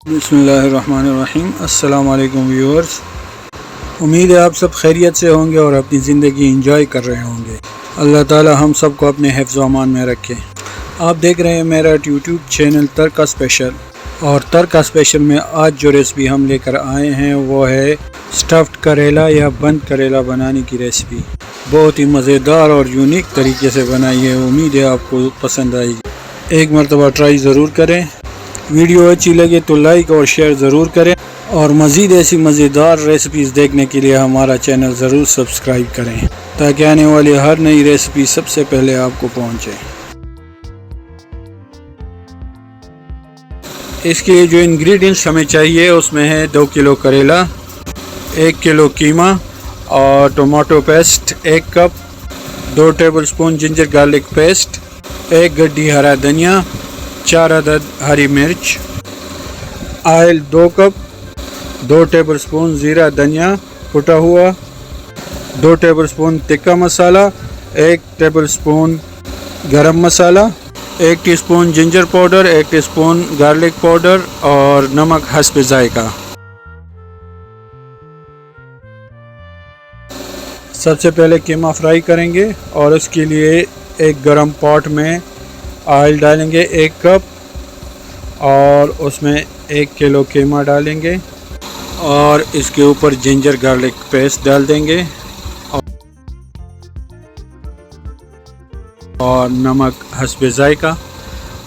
बिस्मिल्लाहिर्रहमानिर्रहीम। अस्सलाम वालेकुम व्यूअर्स। उम्मीद है आप सब खैरियत से होंगे और अपनी ज़िंदगी इंजॉय कर रहे होंगे। अल्लाह ताला हम सब को अपने हिफ्ज़ व अमान में रखे। आप देख रहे हैं मेरा यूट्यूब चैनल तड़का स्पेशल, और तड़का स्पेशल में आज जो रेसिपी हम लेकर आए हैं वो है स्टफ्ड करेला या बंद करेला बनाने की रेसिपी। बहुत ही मज़ेदार और यूनिक तरीके से बनाई है। उम्मीद है आपको पसंद आएगी। एक मरतबा ट्राई ज़रूर करें। वीडियो अच्छी लगे तो लाइक और शेयर ज़रूर करें, और मज़ीद ऐसी मज़ेदार रेसिपीज़ देखने के लिए हमारा चैनल ज़रूर सब्सक्राइब करें, ताकि आने वाली हर नई रेसिपी सबसे पहले आपको पहुंचे। इसके लिए जो इंग्रेडिएंट्स हमें चाहिए उसमें है 2 किलो करेला, 1 किलो कीमा और tomato paste 1 cup, 2 tablespoon ginger garlic paste, 1 गड्डी हरा धनिया, 4 अदद हरी मिर्च, ऑयल 2 कप, 2 टेबलस्पून ज़ीरा धनिया कुटा हुआ, 2 टेबलस्पून तिक्का मसाला, 1 टेबलस्पून गरम मसाला, 1 teaspoon ginger powder, 1 teaspoon garlic powder और नमक हस्ब जायका। सबसे पहले कीमा फ्राई करेंगे, और इसके लिए एक गरम पॉट में ऑयल डालेंगे 1 कप, और उसमें 1 किलो कीमा डालेंगे और इसके ऊपर जिंजर गार्लिक पेस्ट डाल देंगे और नमक हस्ब जायका,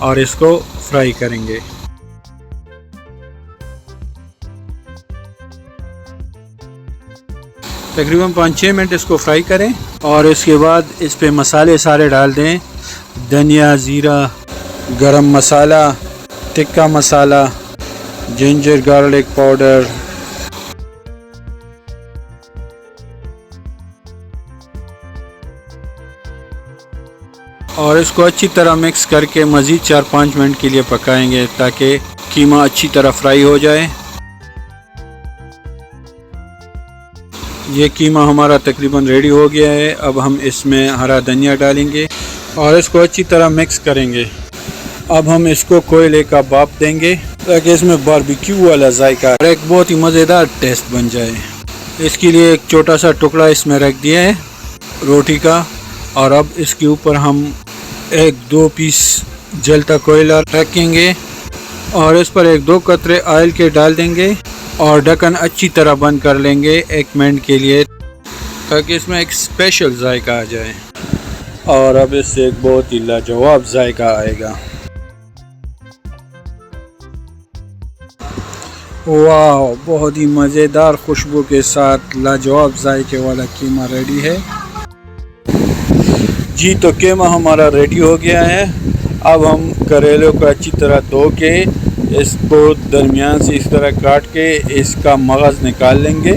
और इसको फ्राई करेंगे। तकरीबन 5-6 मिनट इसको फ्राई करें, और इसके बाद इस पे मसाले सारे डाल दें। धनिया, ज़ीरा, गरम मसाला, तिक्का मसाला, जिंजर गार्लिक पाउडर, और इसको अच्छी तरह मिक्स करके मज़ीद 4-5 मिनट के लिए पकाएंगे, ताकि कीमा अच्छी तरह फ्राई हो जाए। ये कीमा हमारा तकरीबन रेडी हो गया है। अब हम इसमें हरा धनिया डालेंगे और इसको अच्छी तरह मिक्स करेंगे। अब हम इसको कोयले का भाप देंगे, ताकि इसमें बारबेक्यू वाला जायका और एक बहुत ही मज़ेदार टेस्ट बन जाए। इसके लिए एक छोटा सा टुकड़ा इसमें रख दिया है रोटी का, और अब इसके ऊपर हम 1-2 पीस जलता कोयला रखेंगे, और इस पर 1-2 कतरे ऑयल के डाल देंगे, और ढक्कन अच्छी तरह बंद कर लेंगे 1 मिनट के लिए, ताकि इसमें एक स्पेशल जायका आ जाए। और अब इससे एक बहुत ही लाजवाब जायका आएगा। वाह, बहुत ही मज़ेदार खुशबू के साथ लाजवाब जायके वाला कीमा रेडी है जी। तो कीमा हमारा रेडी हो गया है। अब हम करेलों को अच्छी तरह धो के इसको दरमियान से इस तरह काट के इसका मगज़ निकाल लेंगे,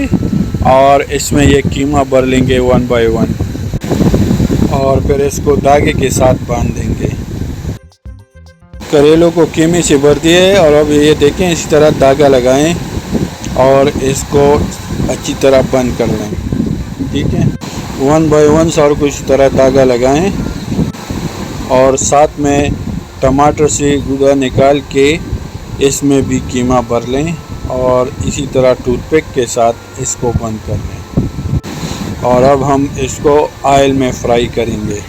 और इसमें ये कीमा भर लेंगे 1 बाय 1, और फिर इसको धागे के साथ बांध देंगे। करेलों को कीमे से भर दिए है, और अब ये देखें इसी तरह धागा लगाएं और इसको अच्छी तरह बंद कर लें। ठीक है, 1 बाय 1 सारे को इसी तरह धागा लगाएं, और साथ में टमाटर से गुदा निकाल के इसमें भी कीमा भर लें, और इसी तरह टूथपिक के साथ इसको बंद कर लें। और अब हम इसको ऑयल में फ्राई करेंगे।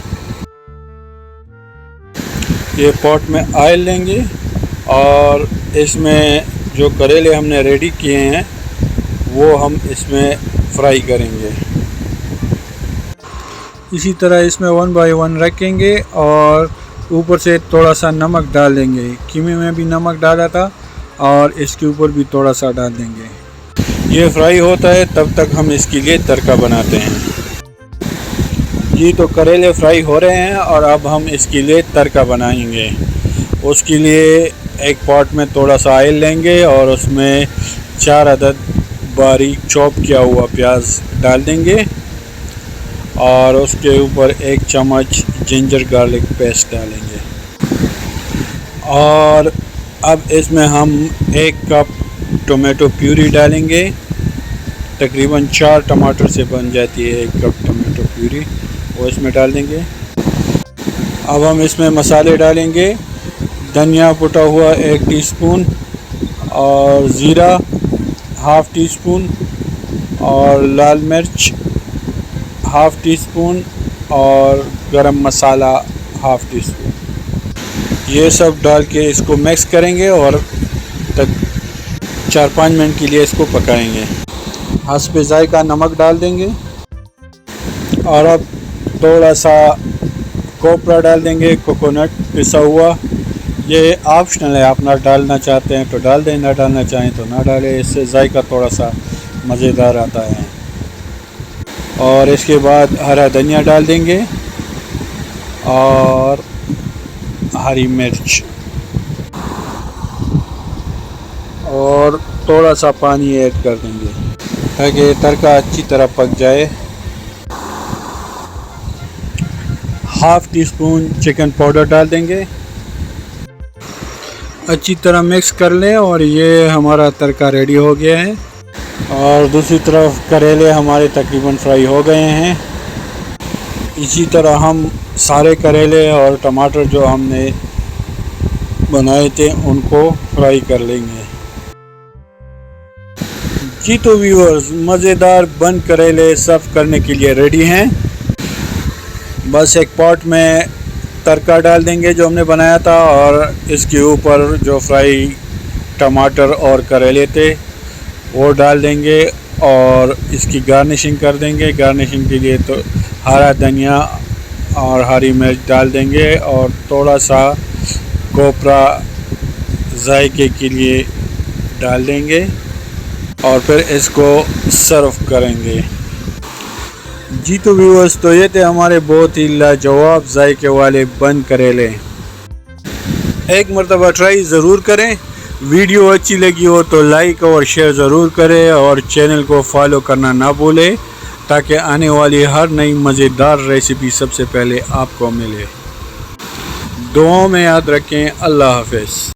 ये पॉट में ऑयल लेंगे, और इसमें जो करेले हमने रेडी किए हैं वो हम इसमें फ्राई करेंगे। इसी तरह इसमें 1 बाय 1 रखेंगे, और ऊपर से थोड़ा सा नमक डाल देंगे। कीमे में भी नमक डाला था, और इसके ऊपर भी थोड़ा सा डाल देंगे। ये फ्राई होता है तब तक हम इसके लिए तड़का बनाते हैं जी। तो करेले फ्राई हो रहे हैं, और अब हम इसके लिए तड़का बनाएंगे। उसके लिए एक पॉट में थोड़ा सा ऑयल लेंगे, और उसमें 4 अदद बारीक चॉप किया हुआ प्याज डाल देंगे, और उसके ऊपर 1 चम्मच जिंजर गार्लिक पेस्ट डालेंगे, और अब इसमें हम 1 कप टोमेटो प्यूरी डालेंगे। तकरीबन 4 टमाटर से बन जाती है 1 कप टोमेटो प्यूरी, वो इसमें डाल देंगे। अब हम इसमें मसाले डालेंगे। धनिया कुटा हुआ 1 टीस्पून, और ज़ीरा हाफ़ टी स्पून और लाल मिर्च हाफ़ टी स्पून और गरम मसाला हाफ़ टी स्पून। ये सब डाल के इसको मिक्स करेंगे और 4-5 मिनट के लिए इसको पकाएंगे। हस्बे ज़ायका नमक डाल देंगे और अब थोड़ा सा कोपरा डाल देंगे, कोकोनट पिसा हुआ। ये ऑप्शनल है, आप ना डालना चाहते हैं तो डाल दें, ना डालना चाहें तो ना डालें, इससे ज़ायका थोड़ा सा मज़ेदार आता है। और इसके बाद हरा धनिया डाल देंगे और हरी मिर्च और थोड़ा सा पानी ऐड कर देंगे ताकि तड़का अच्छी तरह पक जाए। Half tea spoon chicken powder डाल देंगे, अच्छी तरह मिक्स कर लें और ये हमारा तड़का रेडी हो गया है। और दूसरी तरफ करेले हमारे तकरीबन फ्राई हो गए हैं। इसी तरह हम सारे करेले और टमाटर जो हमने बनाए थे उनको फ्राई कर लेंगे। जी तो व्यूअर्स, मज़ेदार बन करेले सर्व करने के लिए रेडी हैं। बस एक पॉट में तड़का डाल देंगे जो हमने बनाया था और इसके ऊपर जो फ्राई टमाटर और करेले थे वो डाल देंगे और इसकी गार्निशिंग कर देंगे। गार्निशिंग के लिए तो हरा धनिया और हरी मिर्च डाल देंगे और थोड़ा सा कोपरा जायके के लिए डाल देंगे और फिर इसको सर्व करेंगे। जी तो व्यूअर्स, तो ये थे हमारे बहुत ही लाजवाब जायके वाले बन करेले। एक मरतबा ट्राई ज़रूर करें। वीडियो अच्छी लगी हो तो लाइक और शेयर ज़रूर करें और चैनल को फॉलो करना ना भूलें ताकि आने वाली हर नई मज़ेदार रेसिपी सबसे पहले आपको मिले। दुआओं में याद रखें। अल्लाह हाफ़िज़।